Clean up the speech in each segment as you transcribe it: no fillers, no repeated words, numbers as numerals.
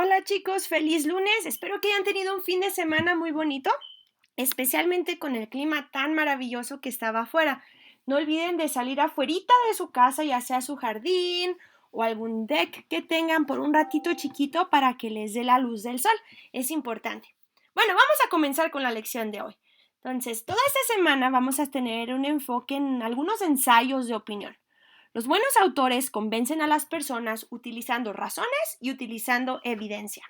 Hola chicos, feliz lunes. Espero que hayan tenido un fin de semana muy bonito, especialmente con el clima tan maravilloso que estaba afuera. No olviden de salir afuerita de su casa, ya sea su jardín o algún deck que tengan por un ratito chiquito para que les dé la luz del sol. Es importante. Bueno, vamos a comenzar con la lección de hoy. Entonces, toda esta semana vamos a tener un enfoque en algunos ensayos de opinión. Los buenos autores convencen a las personas utilizando razones y utilizando evidencia.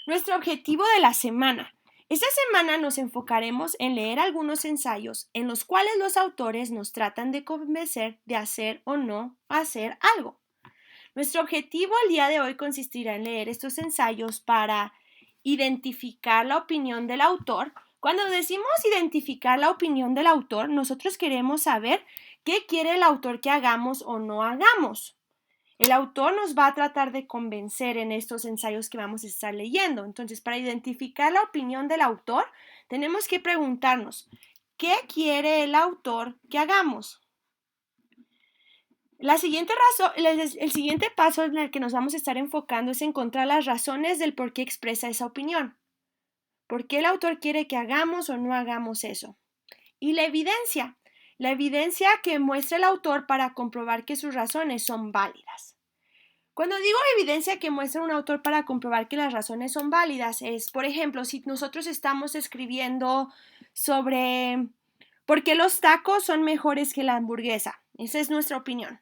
Nuestro objetivo de la semana. Esta semana nos enfocaremos en leer algunos ensayos en los cuales los autores nos tratan de convencer de hacer o no hacer algo. Nuestro objetivo el día de hoy consistirá en leer estos ensayos para identificar la opinión del autor. Cuando decimos identificar la opinión del autor, nosotros queremos saber qué quiere el autor que hagamos o no hagamos. El autor nos va a tratar de convencer en estos ensayos que vamos a estar leyendo. Entonces, para identificar la opinión del autor, tenemos que preguntarnos, ¿qué quiere el autor que hagamos? El siguiente paso en el que nos vamos a estar enfocando es encontrar las razones del por qué expresa esa opinión. ¿Por qué el autor quiere que hagamos o no hagamos eso? Y la evidencia que muestra el autor para comprobar que sus razones son válidas. Cuando digo evidencia que muestra un autor para comprobar que las razones son válidas, es, por ejemplo, si nosotros estamos escribiendo sobre por qué los tacos son mejores que la hamburguesa. Esa es nuestra opinión.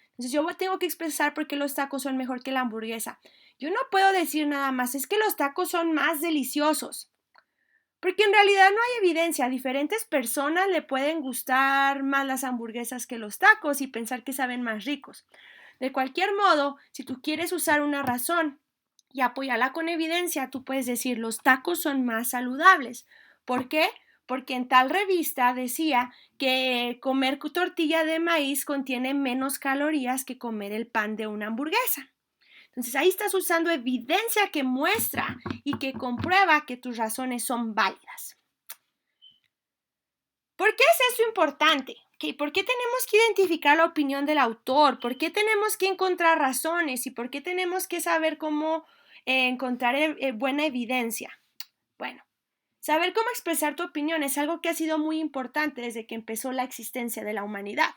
Entonces yo tengo que expresar por qué los tacos son mejor que la hamburguesa. Yo no puedo decir nada más, es que los tacos son más deliciosos. Porque en realidad no hay evidencia. A diferentes personas le pueden gustar más las hamburguesas que los tacos y pensar que saben más ricos. De cualquier modo, si tú quieres usar una razón y apoyarla con evidencia, tú puedes decir los tacos son más saludables. ¿Por qué? Porque en tal revista decía que comer tortilla de maíz contiene menos calorías que comer el pan de una hamburguesa. Entonces ahí estás usando evidencia que muestra y que comprueba que tus razones son válidas. ¿Por qué es eso importante? ¿Por qué tenemos que identificar la opinión del autor? ¿Por qué tenemos que encontrar razones? ¿Y por qué tenemos que saber cómo encontrar buena evidencia? Bueno, saber cómo expresar tu opinión es algo que ha sido muy importante desde que empezó la existencia de la humanidad.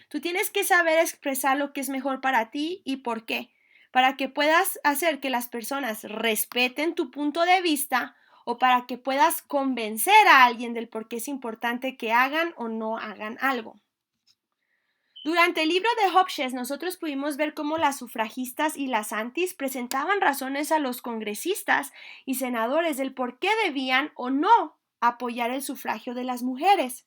Tú tienes que saber expresar lo que es mejor para ti y por qué, para que puedas hacer que las personas respeten tu punto de vista o para que puedas convencer a alguien del por qué es importante que hagan o no hagan algo. Durante el libro de Hobsbawm, nosotros pudimos ver cómo las sufragistas y las antis presentaban razones a los congresistas y senadores del por qué debían o no apoyar el sufragio de las mujeres.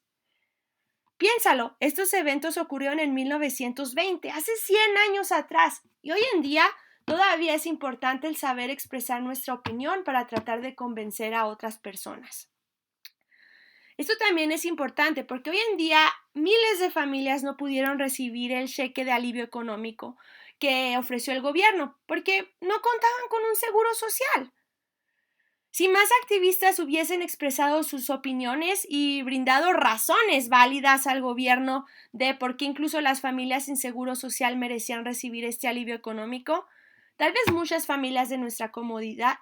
Piénsalo, estos eventos ocurrieron en 1920, hace 100 años atrás, y hoy en día todavía es importante el saber expresar nuestra opinión para tratar de convencer a otras personas. Esto también es importante porque hoy en día miles de familias no pudieron recibir el cheque de alivio económico que ofreció el gobierno porque no contaban con un seguro social. Si más activistas hubiesen expresado sus opiniones y brindado razones válidas al gobierno de por qué incluso las familias sin seguro social merecían recibir este alivio económico, tal vez muchas familias de nuestra comunidad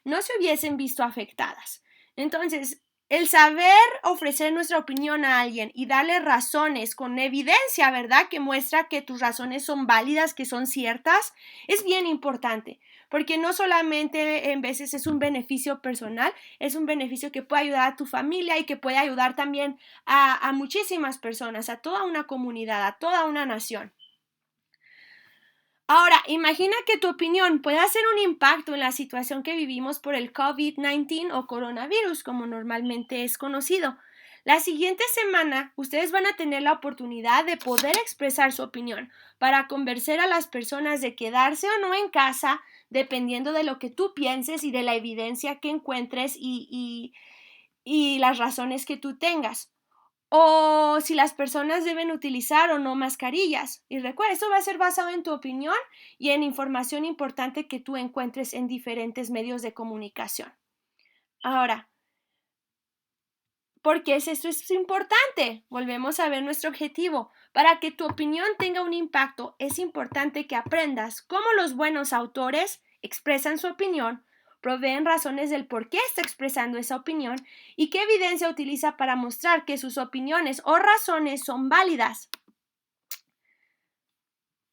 no se hubiesen visto afectadas. Entonces, el saber ofrecer nuestra opinión a alguien y darle razones con evidencia, ¿verdad? Que muestra que tus razones son válidas, que son ciertas, es bien importante. Porque no solamente en veces es un beneficio personal, es un beneficio que puede ayudar a tu familia y que puede ayudar también a muchísimas personas, a toda una comunidad, a toda una nación. Ahora, imagina que tu opinión puede hacer un impacto en la situación que vivimos por el COVID-19 o coronavirus, como normalmente es conocido. La siguiente semana, ustedes van a tener la oportunidad de poder expresar su opinión para convencer a las personas de quedarse o no en casa, dependiendo de lo que tú pienses y de la evidencia que encuentres y las razones que tú tengas. O si las personas deben utilizar o no mascarillas. Y recuerda, esto va a ser basado en tu opinión y en información importante que tú encuentres en diferentes medios de comunicación. Ahora, ¿por qué esto es importante? Volvemos a ver nuestro objetivo. Para que tu opinión tenga un impacto, es importante que aprendas cómo los buenos autores expresan su opinión, proveen razones del por qué está expresando esa opinión y qué evidencia utiliza para mostrar que sus opiniones o razones son válidas.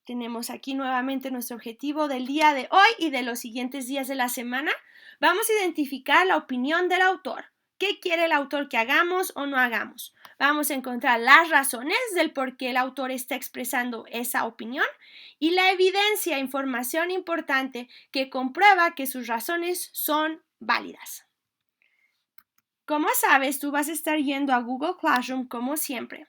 Tenemos aquí nuevamente nuestro objetivo del día de hoy y de los siguientes días de la semana. Vamos a identificar la opinión del autor. ¿Qué quiere el autor que hagamos o no hagamos? Vamos a encontrar las razones del por qué el autor está expresando esa opinión y la evidencia, información importante que comprueba que sus razones son válidas. Como sabes, tú vas a estar yendo a Google Classroom como siempre.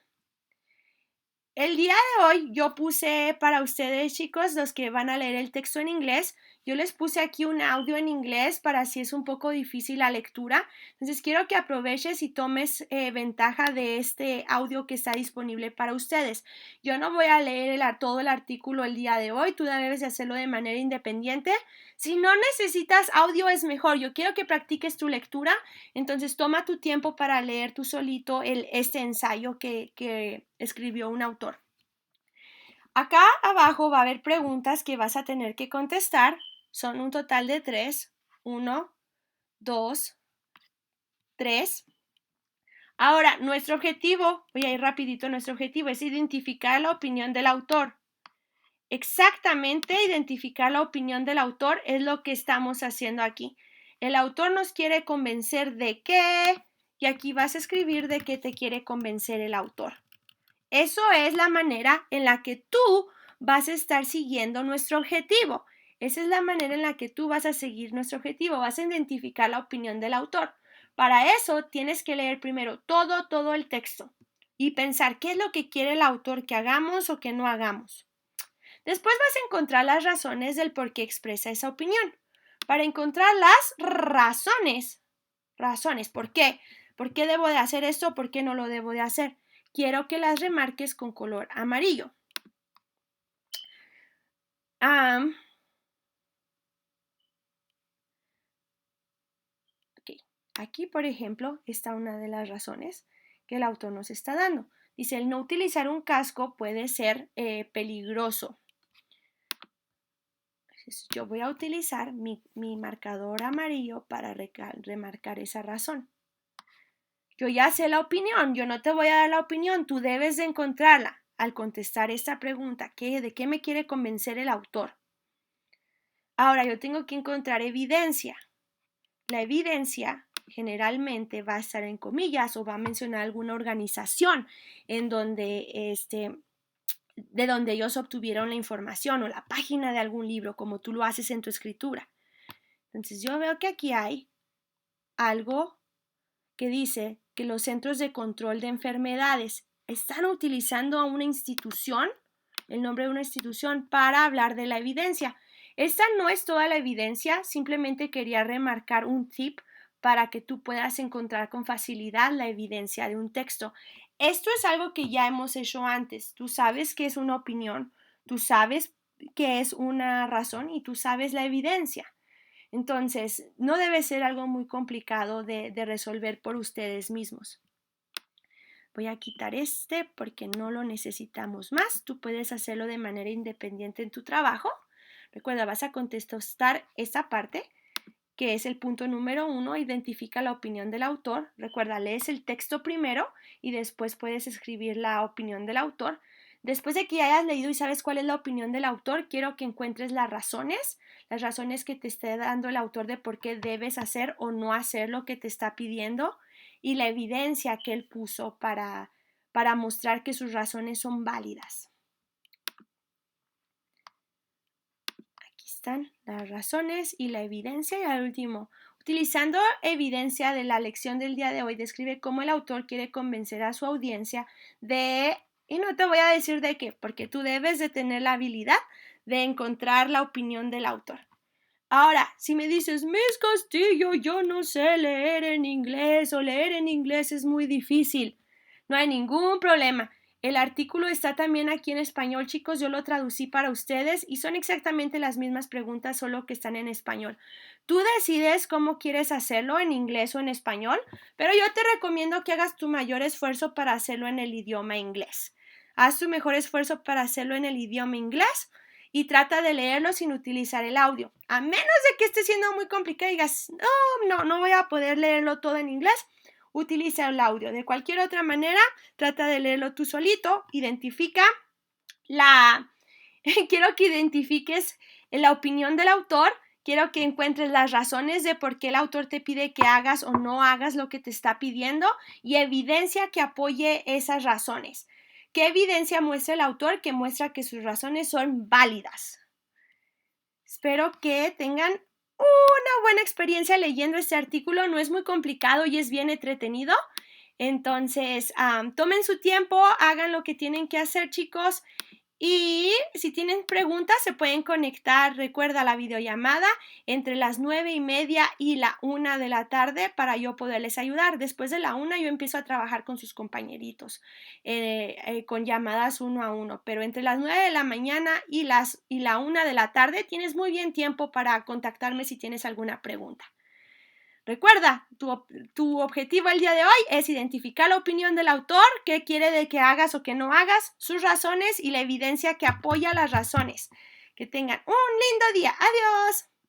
El día de hoy yo puse para ustedes, chicos, los que van a leer el texto en inglés, yo les puse aquí un audio en inglés para si es un poco difícil la lectura. Entonces quiero que aproveches y tomes ventaja de este audio que está disponible para ustedes. Yo no voy a leer todo el artículo el día de hoy, tú debes de hacerlo de manera independiente. Si no necesitas audio es mejor, yo quiero que practiques tu lectura, entonces toma tu tiempo para leer tú solito este ensayo que escribió un autor. Acá abajo va a haber preguntas que vas a tener que contestar. Son un total de 3. 1, 2, 3. Ahora, nuestro objetivo, voy a ir rapidito, nuestro objetivo es identificar la opinión del autor. Exactamente identificar la opinión del autor es lo que estamos haciendo aquí. El autor nos quiere convencer de qué, y aquí vas a escribir de qué te quiere convencer el autor. Eso es la manera en la que tú vas a estar siguiendo nuestro objetivo. Esa es la manera en la que tú vas a seguir nuestro objetivo. Vas a identificar la opinión del autor. Para eso tienes que leer primero todo el texto y pensar qué es lo que quiere el autor que hagamos o que no hagamos. Después vas a encontrar las razones del por qué expresa esa opinión. Para encontrar las razones, ¿por qué? ¿Por qué debo de hacer esto? ¿Por qué no lo debo de hacer? Quiero que las remarques con color amarillo. Aquí, por ejemplo, está una de las razones que el autor nos está dando. Dice, el no utilizar un casco puede ser peligroso. Entonces, yo voy a utilizar mi marcador amarillo para remarcar esa razón. Yo ya sé la opinión, yo no te voy a dar la opinión, tú debes de encontrarla al contestar esta pregunta. ¿De qué me quiere convencer el autor? Ahora yo tengo que encontrar evidencia. La evidencia generalmente va a estar en comillas o va a mencionar alguna organización en donde de donde ellos obtuvieron la información o la página de algún libro, como tú lo haces en tu escritura. Entonces yo veo que aquí hay algo que dice que los centros de control de enfermedades están utilizando a una institución, el nombre de una institución, para hablar de la evidencia. Esta no es toda la evidencia, simplemente quería remarcar un tip para que tú puedas encontrar con facilidad la evidencia de un texto. Esto es algo que ya hemos hecho antes. Tú sabes que es una opinión, tú sabes que es una razón y tú sabes la evidencia. Entonces, no debe ser algo muy complicado de resolver por ustedes mismos. Voy a quitar este porque no lo necesitamos más. Tú puedes hacerlo de manera independiente en tu trabajo. Recuerda, vas a contestar esta parte, que es el punto número 1, identifica la opinión del autor. Recuerda, lees el texto primero y después puedes escribir la opinión del autor. Después de que hayas leído y sabes cuál es la opinión del autor, quiero que encuentres las razones que te esté dando el autor de por qué debes hacer o no hacer lo que te está pidiendo y la evidencia que él puso para mostrar que sus razones son válidas. Aquí están las razones y la evidencia. Y al último, utilizando evidencia de la lección del día de hoy, describe cómo el autor quiere convencer a su audiencia de... Y no te voy a decir de qué, porque tú debes de tener la habilidad de encontrar la opinión del autor. Ahora, si me dices, Miss Castillo, yo no sé leer en inglés o leer en inglés es muy difícil, no hay ningún problema. El artículo está también aquí en español, chicos, yo lo traducí para ustedes y son exactamente las mismas preguntas, solo que están en español. Tú decides cómo quieres hacerlo, en inglés o en español, pero yo te recomiendo que hagas tu mayor esfuerzo para hacerlo en el idioma inglés. Haz tu mejor esfuerzo para hacerlo en el idioma inglés y trata de leerlo sin utilizar el audio. A menos de que esté siendo muy complicado y digas, no voy a poder leerlo todo en inglés, utiliza el audio. De cualquier otra manera, trata de leerlo tú solito, quiero que identifiques la opinión del autor, quiero que encuentres las razones de por qué el autor te pide que hagas o no hagas lo que te está pidiendo y evidencia que apoye esas razones. ¿Qué evidencia muestra el autor? Que muestra que sus razones son válidas. Espero que tengan una buena experiencia leyendo este artículo. No es muy complicado y es bien entretenido. Entonces, tomen su tiempo, hagan lo que tienen que hacer, chicos. Y si tienen preguntas, se pueden conectar, recuerda, la videollamada entre las 9:30 y la 1 de la tarde para yo poderles ayudar. Después de la 1 yo empiezo a trabajar con sus compañeritos, con llamadas 1 a 1. Pero entre las 9 de la mañana y la 1 de la tarde tienes muy bien tiempo para contactarme si tienes alguna pregunta. Recuerda, tu objetivo el día de hoy es identificar la opinión del autor, qué quiere de que hagas o que no hagas, sus razones y la evidencia que apoya las razones. Que tengan un lindo día. Adiós.